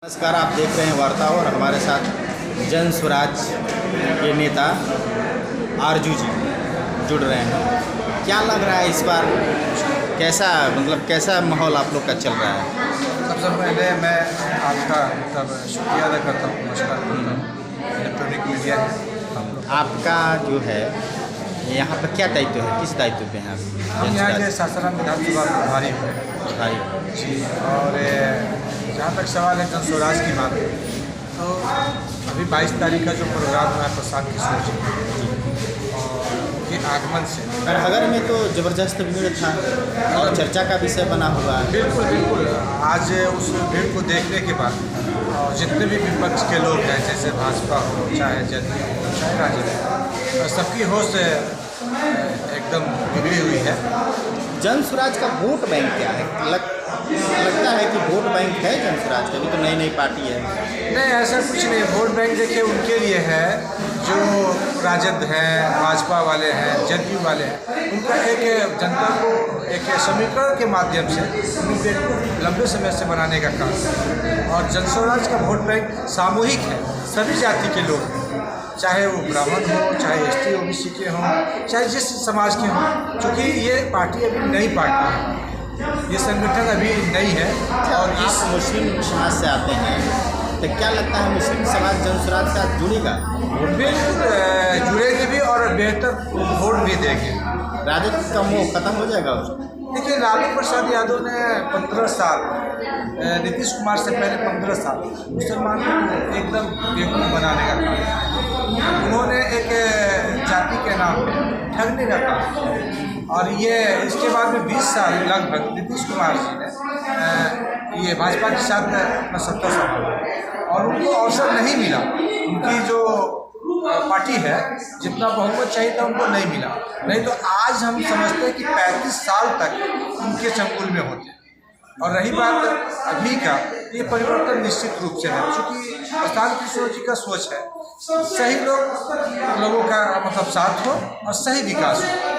नमस्कार, आप देख रहे हैं वार्ता और हमारे साथ जन स्वराज के नेता आरजू जी जुड़ रहे हैं। क्या लग रहा है इस बार, कैसा माहौल आप लोग का चल रहा है? सबसे पहले मैं आपका शुक्रिया अदा करता हूँ, नमस्कार करता हूँ। इलेक्ट्रॉनिक मीडिया है आपका जो है यहाँ पर क्या दायित्व है, किस दायित्व पे हैं आप? हम यहाँ के सासाराम विधानसभा प्रभारी हुए जी। और जहाँ तक सवाल है जन स्वराज की बात है, तो अभी 22 तारीख का जो प्रोग्राम हुआ है प्रशांत किशोर जी और उनके आगमन से नगर में तो ज़बरदस्त भीड़ था और चर्चा का विषय बना हुआ है। बिल्कुल बिल्कुल। आज उस भीड़ को देखने के बाद और जितने भी विपक्ष के लोग हैं, जैसे भाजपा हो, चाहे जदयू हो, चाहे राजद हो, सबकी होश एकदम बिगड़ी हुई है। जन स्वराज का वोट बैंक क्या है? लगता है कि वोट बैंक है जन स्वराज का, भी तो नई पार्टी है। नहीं, ऐसा कुछ नहीं। वोट बैंक देखिए उनके लिए है जो राजद हैं, भाजपा वाले हैं, जदयू वाले हैं। उनका एक जनता को एक समीकरण के माध्यम से उनके लंबे समय से बनाने का काम है। और जन स्वराज का वोट बैंक सामूहिक है, सभी जाति के लोग, चाहे वो ब्राह्मण हो, चाहे ST OBC के हों, चाहे जिस समाज के हों। चूँकि ये पार्टी अभी नई पार्टी है, ये संगठन अभी नई है। और आप मुस्लिम समाज से आते हैं, तो क्या लगता है मुस्लिम समाज जन स्वराज के साथ जुड़ेगा? बिल्कुल जुड़ेगी भी और बेहतर वोट भी देंगे। राजद का मोह खत्म हो जाएगा उसको। देखिए, लालू प्रसाद यादव ने 15 साल, नीतीश कुमार से पहले 15 साल मुसलमानों को एकदम बेवकूफ़ बनाने का काम किया। उन्होंने एक जाति के नाम पे ठगने का काम किया। और ये इसके बाद में 20 साल लगभग नीतीश कुमार जी ने ये भाजपा के साथ अपना सत्ता संभाला और उनको अवसर नहीं मिला। उनकी जो पार्टी है, जितना बहुमत चाहिए था उनको नहीं मिला। नहीं तो आज हम समझते हैं कि 35 साल तक उनके चंगुल में होते। और रही बात अभी का, ये परिवर्तन निश्चित रूप से है, क्योंकि प्रशांत किशोर जी का सोच है सही लोगों का मतलब साथ हो और सही विकास हो।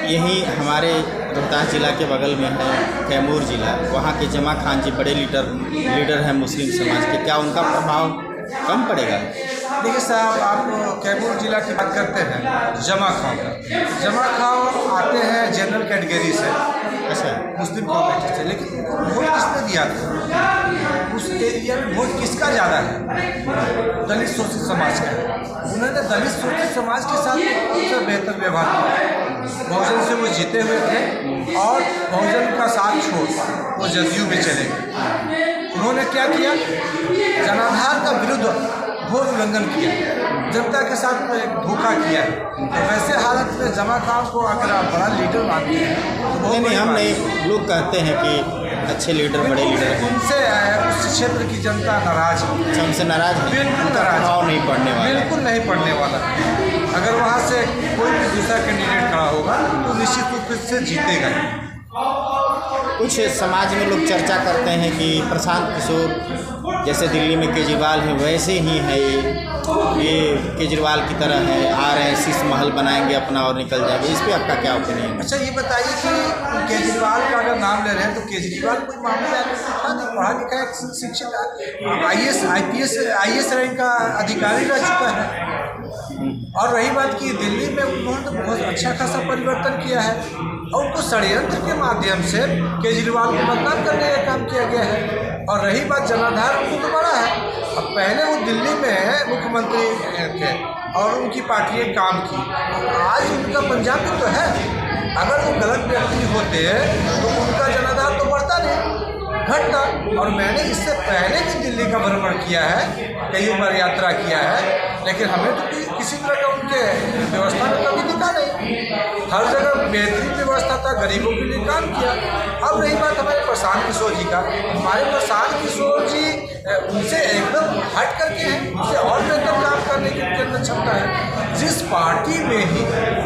यही हमारे रोहतास जिला के बगल में है कैमूर जिला, वहाँ के जमा खान जी बड़े लीडर हैं मुस्लिम समाज के। क्या उनका प्रभाव कम पड़ेगा? देखिए साहब, आप कैमूर जिला की बात करते हैं, जमा खां आते हैं जनरल कैटेगरी से, अच्छा, मुस्लिम कम्युनिटी से। लेकिन वोट किसने दिया था? उस एरिया में वोट किसका ज़्यादा है? दलित शोषित समाज का है। उन्होंने दलित शोषित समाज के साथ सबसे बेहतर व्यवहार किया। बहुजन से वो जीते हुए थे और बहुजन का साथ छोड़ वो जदयू में चले गए। उन्होंने क्या किया? जनाधार का विरुद्ध घोर उल्लंघन किया, जनता के साथ एक धोखा किया है। तो वैसे हालत में जमा खान को अगर आप बड़ा लीडर मानते हैं तो नहीं, हम नहीं, लोग कहते हैं कि अच्छे लीडर, बड़े लीडर हैं। उनसे उस क्षेत्र की जनता नाराज है। हमसे नाराज है? बिल्कुल नाराज, भाव नहीं पड़ने वाला, बिल्कुल नहीं पड़ने वाला। अगर वहाँ से कोई भी दूसरा कैंडिडेट खड़ा होगा तो निश्चित रूप से जीतेगा ही। कुछ समाज में लोग चर्चा करते हैं कि प्रशांत किशोर जैसे दिल्ली में केजरीवाल है वैसे ही है, ये केजरीवाल की तरह है, आ रहे हैं शीश महल बनाएंगे अपना और निकल जाएंगे। इस पर आपका क्या ओपिनियन? अच्छा, ये बताइए कि केजरीवाल का अगर नाम ले रहे हैं तो केजरीवाल कोई मामले पढ़ा लिखा एक शिक्षक, IAS रैंक का अधिकारी रह चुका है। और रही बात कि दिल्ली में उन्होंने तो बहुत अच्छा खासा परिवर्तन किया है और उनको षड्यंत्र के माध्यम से केजरीवाल को बदनाम करने का काम किया गया है। और रही बात जनाधार, उनको तो बड़ा है। अब पहले वो दिल्ली में मुख्यमंत्री थे और उनकी पार्टी ने काम की, आज उनका पंजाब में तो है। अगर वो गलत व्यक्ति होते तो उनका जनाधार तो बढ़ता नहीं, घटता। और मैंने इससे पहले भी दिल्ली का भ्रमण किया है, कई बार यात्रा किया है, लेकिन हमें तो किसी तरह का उनके व्यवस्था में कभी दिखा नहीं। हर जगह बेहतरीन व्यवस्था था, गरीबों के लिए काम किया। अब रही बात हमारे प्रशांत किशोर जी का, हमारे प्रशांत किशोर जी उनसे एकदम हट करके हैं, उनसे और बेहतर काम करने की उनके अंदर क्षमता है। जिस पार्टी में ही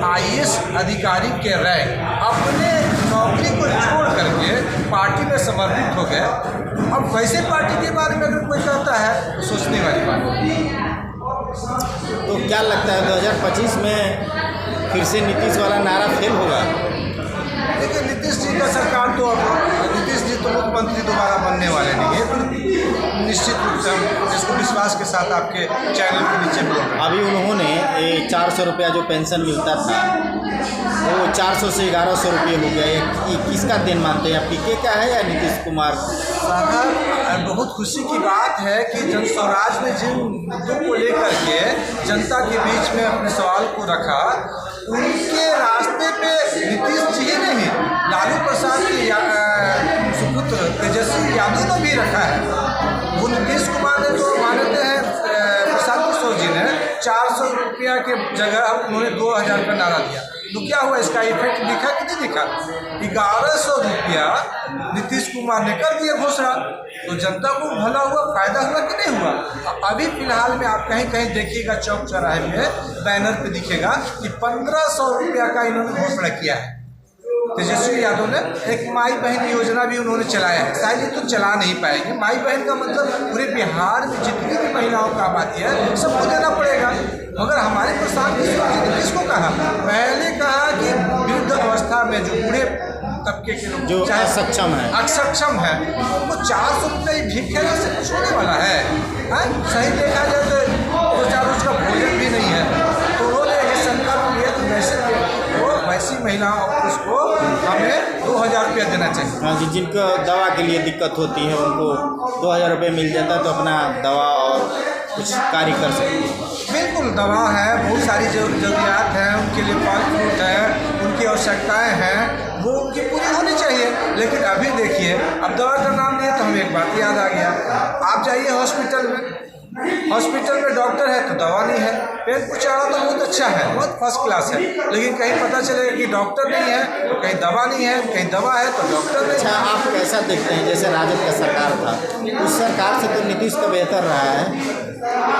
IAS अधिकारी के रैंक अपने नौकरी को छोड़ करके पार्टी में समर्पित हो गए, अब वैसे पार्टी के बारे में अगर कोई कहता है तो सोचने वाली बात है। तो क्या लगता है 2025 में फिर से नीतीश वाला नारा फेल होगा? देखिए, नीतीश जी का सरकार तो अब नीतीश जी तो मुख्यमंत्री दोबारा बनने वाले नहीं है। निश्चित रूप से हम इसको विश्वास के साथ आपके चैनल के नीचे बोल रहे हैं। अभी उन्होंने 400 रुपया जो पेंशन मिलता था वो 400 से 1100 रुपये हो गया। ये किसका देन मानते हैं, आपकी क्या है या नीतीश कुमार? साहब, बहुत खुशी की बात है कि जन स्वराज ने जिन मुद्दों को लेकर के जनता के बीच में अपने सवाल को रखा, उनके रास्ते पे नीतीश जी ही नहीं, लालू प्रसाद के सुपुत्र तेजस्वी यादव ने भी रखा है। वो नीतीश कुमार ने जो मानते हैं प्रशांत किशोर जी ने 400 रुपया के जगह उन्होंने 2000 का नारा दिया। तो क्या हुआ, इसका इफेक्ट दिखा कि नहीं दिखा? 1100 रुपया नीतीश कुमार ने कर दिया घोषणा। तो जनता को भला हुआ, फायदा हुआ कि नहीं हुआ? अभी फिलहाल में आप कहीं कहीं देखिएगा, चौक चौराहे में बैनर पे दिखेगा कि 1500 रुपया का इन्होंने घोषणा किया है। तेजस्वी यादव ने एक माई बहन योजना भी उन्होंने चलाया है। शायद ये तो चला नहीं पाएंगे। माई बहन का मतलब पूरे बिहार में जितनी भी महिलाओं का आबादी है सबको देना पड़ेगा। मगर हमारे प्रशांत किशोर जी ने किसको कहा? पहले कहा कि वृद्ध अवस्था में जो बूढ़े तबके के लोग जो अक्षम है वो 400 रुपये भिक्षा से कुछ होने वाला है? सही देखा जाए तो 2-4 रोज का भोजन भी नहीं है। तो उन्होंने ये संकल्प लिया कि वैसी महिलाओं और पुरुष को हमें 2000 रुपया देना चाहिए। हाँ जी, जिनको दवा के लिए दिक्कत होती है उनको 2000 रुपये मिल जाता है तो अपना दवा और कुछ कार्य कर सकते हैं। बिल्कुल, दवा है, बहुत सारी जरूरियात हैं, उनके लिए फल फ्रूट है, उनकी आवश्यकताएं हैं, वो उनकी पूरी होनी चाहिए। लेकिन अभी देखिए, अब दवा का नाम लिया तो हमें एक बात याद आ गया। आप जाइए हॉस्पिटल में डॉक्टर है तो दवा नहीं है। पेट पुचाड़ा तो बहुत अच्छा है, बहुत फर्स्ट क्लास है, लेकिन कहीं पता चलेगा कि डॉक्टर नहीं है तो कहीं दवा नहीं है, कहीं दवा है तो डॉक्टर नहीं। अच्छा, आप कैसा देखते हैं? जैसे राजद का सरकार था, उस सरकार से तो नीतीश का बेहतर रहा है,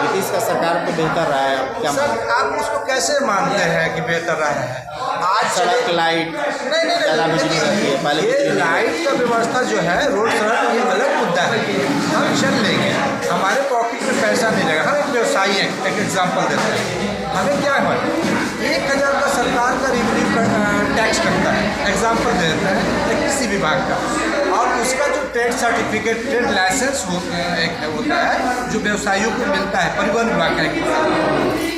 नीतीश का सरकार तो बेहतर रहा है। क्या सर, आप उसको कैसे मानते हैं कि बेहतर रहा है? आज सड़क लाइट ज़्यादा बिजली रहती है पहले। ये लाइट का व्यवस्था जो है, रोड सड़क, ये अलग मुद्दा है। हम चल लेंगे, हमारे पॉकेट में पैसा नहीं लगेगा। हम एक व्यवसायी हैं, एक एग्जाम्पल देते हैं। हमें क्या है, 1000 का सरकार का रेवेन्यू टैक्स कटता है, एग्जाम्पल दे देते हैं किसी विभाग का, और उसका जो ट्रेड सर्टिफिकेट, ट्रेड लाइसेंस होता है जो व्यवसायियों को मिलता है, परिवहन विभाग का,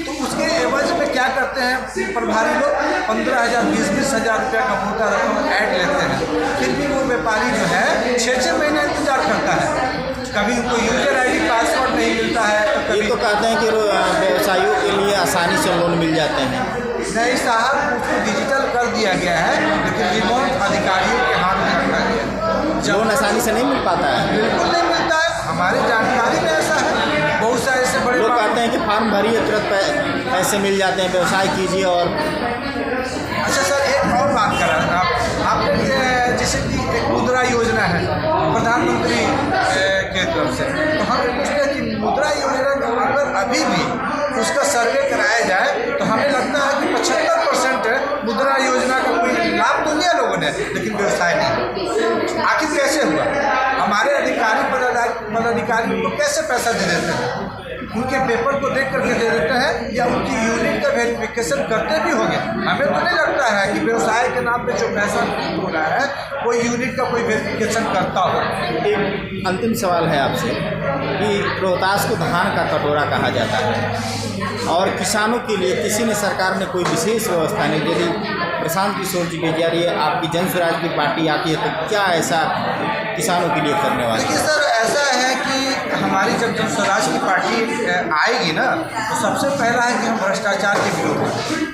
तो उसके एवज में क्या करते हैं प्रभारी लोग? 15,000 20,000 रुपया का मोटा रकम ऐड लेते हैं। फिर भी वो व्यापारी जो है 6-6 महीना इंतजार करता है। कभी उनको यूजर ID पासवर्ड नहीं मिलता है, तो कभी तो कहते हैं कि व्यवसायियों के लिए आसानी से लोन मिल जाते हैं। नहीं साहब, उसको डिजिटल कर दिया गया है, लेकिन रिमोट अधिकारियों के हाथ में रखा गया है। लोन आसानी से नहीं मिल पाता है, बिल्कुल नहीं मिलता है। हमारी जानकारी में ऐसा है, बहुत सारे ऐसे बड़े लोग कहते हैं कि फॉर्म भरिए तुरंत पैसे मिल जाते हैं, व्यवसाय कीजिए। और अच्छा सर, एक और बात कर रहा था आपने, जैसे कि एक मुद्रा योजना है प्रधानमंत्री के तरफ से, तो हम पूछते हैं कि मुद्रा योजना का अगर अभी भी उसका सर्वे कराया जाए तो हमें लगता है कि 75% मुद्रा योजना का कोई लाभ तो लिया लोगों ने, लेकिन व्यवसाय नहीं। आखिर कैसे हुआ? हमारे अधिकारी पदाधिकारी उनको कैसे पैसा दे देते हैं? उनके पेपर को देख करके दे देते हैं या उनकी यूनिट का वेरिफिकेशन करते भी होंगे? हमें तो नहीं लगता है कि व्यवसाय के नाम पे जो पैसा हो रहा है कोई यूनिट का कोई वेरिफिकेशन करता हो। एक अंतिम सवाल है आपसे कि रोहतास को धान का कटोरा कहा जाता है और किसानों के लिए किसी ने सरकार ने कोई विशेष व्यवस्था नहीं। यदि प्रशांत किशोर जी के जरिए आपकी जन स्वराज की पार्टी आती है तो क्या ऐसा किसानों के लिए करने वाले? देखिए सर, ऐसा है कि हमारी जब जन स्वराज की पार्टी आएगी ना, तो सबसे पहला है कि हम भ्रष्टाचार के विरोध में,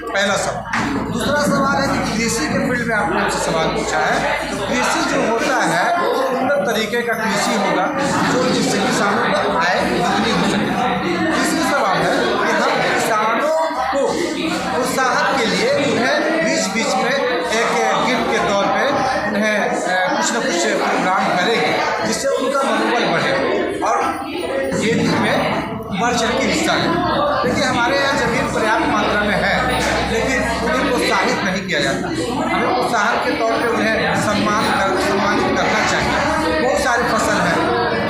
पहला सवाल। दूसरा सवाल है कि कृषि के फील्ड में आपने हमसे सवाल पूछा है, तो कृषि जो होता है वो उन्नत तरीके का कृषि होगा जो जिससे किसानों को आय दुगनी हो सके। तीसरी सवाल है कि हम किसानों को प्रोत्साहन के लिए उन्हें बीच में एक गिफ्ट के तौर पे उन्हें कुछ न कुछ प्रोग्राम करेंगे जिससे उनका मनोबल बढ़े और ये में बढ़ चढ़ के हिस्सा लें। देखिए, हमारे यहाँ ज़मीन पर्याप्त मात्रा में है, लेकिन उन्हें प्रोत्साहित नहीं किया जाता। हमें प्रोत्साहन के तौर पे उन्हें सम्मानित करना चाहिए। बहुत सारी फसल है,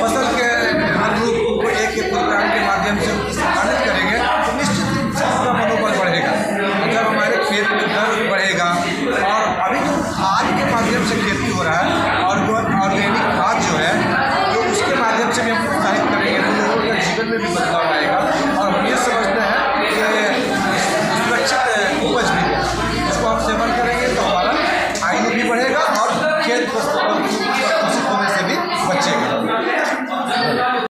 फसल के अनुरूप उनको एक प्रोग्राम के माध्यम से उनको सम्मानित करेंगे तो निश्चित रूप से उनका मनोबल बढ़ेगा। जब हमारे खेत में दर बढ़ेगा और अभी जो खाद के माध्यम से खेती हो रहा है और ऑर्गेनिक खाद जो है, जो उसके माध्यम से भी हम प्रोत्साहित करेंगे एक